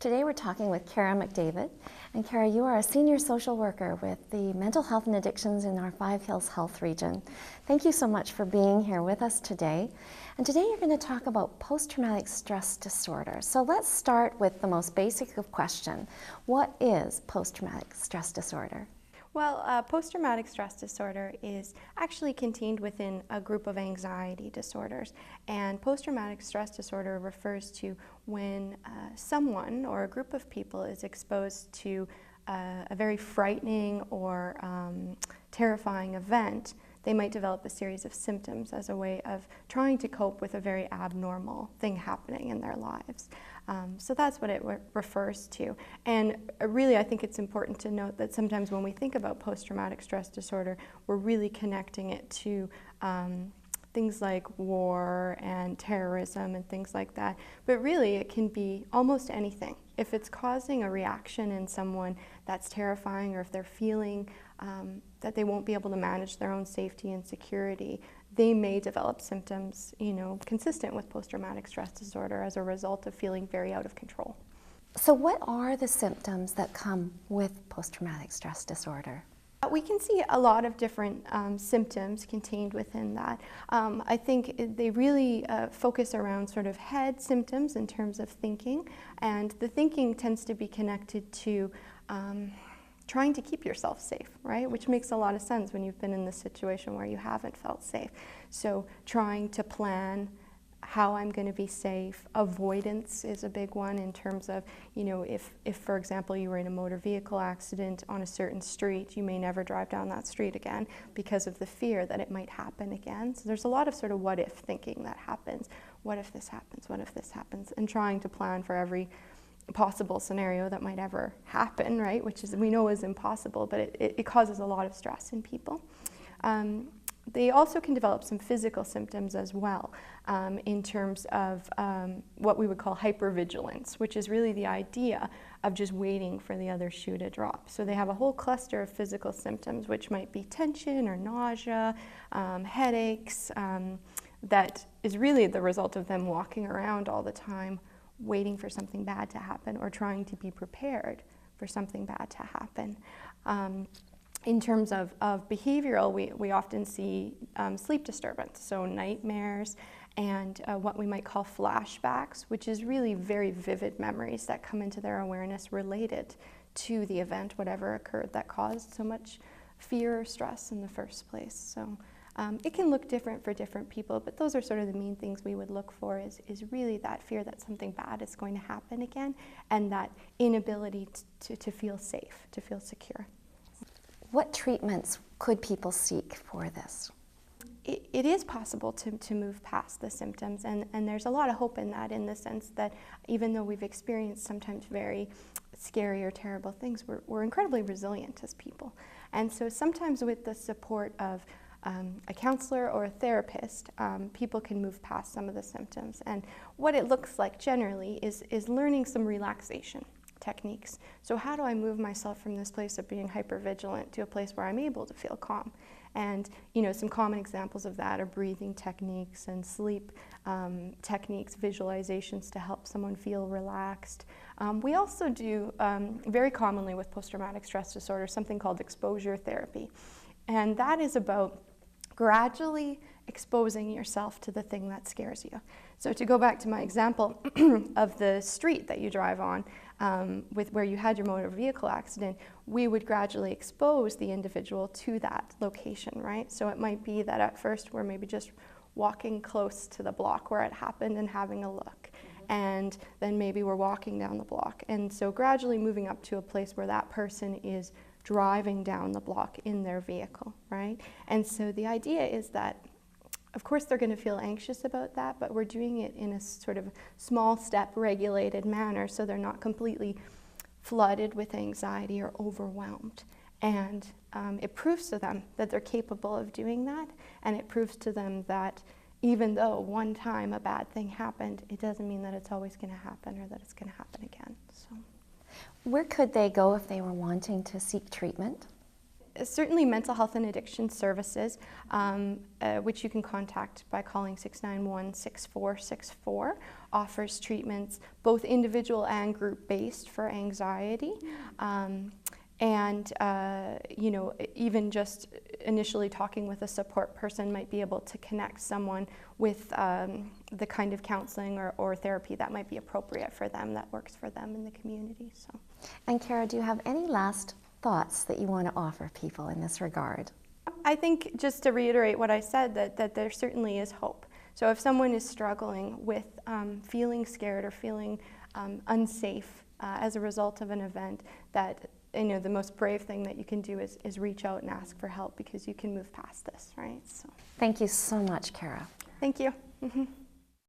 Today we're talking with Kara McDavid. And Kara, you are a senior social worker with the Mental Health and Addictions in our Five Hills Health region. Thank you so much for being here with us today. And today you're going to talk about post-traumatic stress disorder. So let's start with the most basic of question. What is post-traumatic stress disorder? Well, post-traumatic stress disorder is actually contained within a group of anxiety disorders. And post-traumatic stress disorder refers to when someone or a group of people is exposed to a very frightening or terrifying event. They might develop a series of symptoms as a way of trying to cope with a very abnormal thing happening in their lives. So that's what it refers to. And really, I think it's important to note that sometimes when we think about post-traumatic stress disorder, we're really connecting it to things like war and terrorism and things like that. But really, it can be almost anything. If it's causing a reaction in someone that's terrifying, or if they're feeling that they won't be able to manage their own safety and security, they may develop symptoms, consistent with post-traumatic stress disorder as a result of feeling very out of control. So what are the symptoms that come with post-traumatic stress disorder? We can see a lot of different symptoms contained within that. I think they really focus around sort of head symptoms in terms of thinking, and the thinking tends to be connected to trying to keep yourself safe, right? Which makes a lot of sense when you've been in this situation where you haven't felt safe. So trying to plan how I'm going to be safe. Avoidance is a big one in terms of, if for example you were in a motor vehicle accident on a certain street, you may never drive down that street again because of the fear that it might happen again. So there's a lot of sort of what if thinking that happens. What if this happens? What if this happens? And trying to plan for every possible scenario that might ever happen, right? Which is, we know is impossible, but it causes a lot of stress in people. They also can develop some physical symptoms as well, in terms of what we would call hypervigilance, which is really the idea of just waiting for the other shoe to drop. So they have a whole cluster of physical symptoms, which might be tension or nausea, headaches, that is really the result of them walking around all the time, waiting for something bad to happen or trying to be prepared for something bad to happen. In terms of behavioral, we often see sleep disturbance, so nightmares and what we might call flashbacks, which is really very vivid memories that come into their awareness related to the event, whatever occurred that caused so much fear or stress in the first place. So it can look different for different people, but those are sort of the main things we would look for is really that fear that something bad is going to happen again, and that inability to feel safe, to feel secure. What treatments could people seek for this? It is possible to move past the symptoms, and there's a lot of hope in that, in the sense that even though we've experienced sometimes very scary or terrible things, we're incredibly resilient as people. And so sometimes with the support of a counselor or a therapist, people can move past some of the symptoms. And what it looks like generally is learning some relaxation techniques. So how do I move myself from this place of being hypervigilant to a place where I'm able to feel calm? And some common examples of that are breathing techniques and sleep techniques, visualizations to help someone feel relaxed. We also do, very commonly with post-traumatic stress disorder, something called exposure therapy. And that is about gradually exposing yourself to the thing that scares you. So to go back to my example of the street that you drive on, with where you had your motor vehicle accident, we would gradually expose the individual to that location, right? So it might be that at first we're maybe just walking close to the block where it happened and having a look. And then maybe we're walking down the block. And so gradually moving up to a place where that person is driving down the block in their vehicle, right? And so the idea is that, of course, they're going to feel anxious about that, but we're doing it in a sort of small step regulated manner so they're not completely flooded with anxiety or overwhelmed. And it proves to them that they're capable of doing that, and it proves to them that even though one time a bad thing happened, it doesn't mean that it's always going to happen or that it's going to happen again. So, where could they go if they were wanting to seek treatment? certainly mental health and addiction services, which you can contact by calling 691-6464, offers treatments both individual and group-based for anxiety. And you know, even just initially talking with a support person might be able to connect someone with the kind of counseling or therapy that might be appropriate for them, that works for them in the community. So. And Kara, do you have any last thoughts that you want to offer people in this regard? I think, just to reiterate what I said, that there certainly is hope. So if someone is struggling with feeling scared or feeling unsafe as a result of an event, that, you know, the most brave thing that you can do is reach out and ask for help, because you can move past this, right? So. Thank you so much, Kara. Thank you.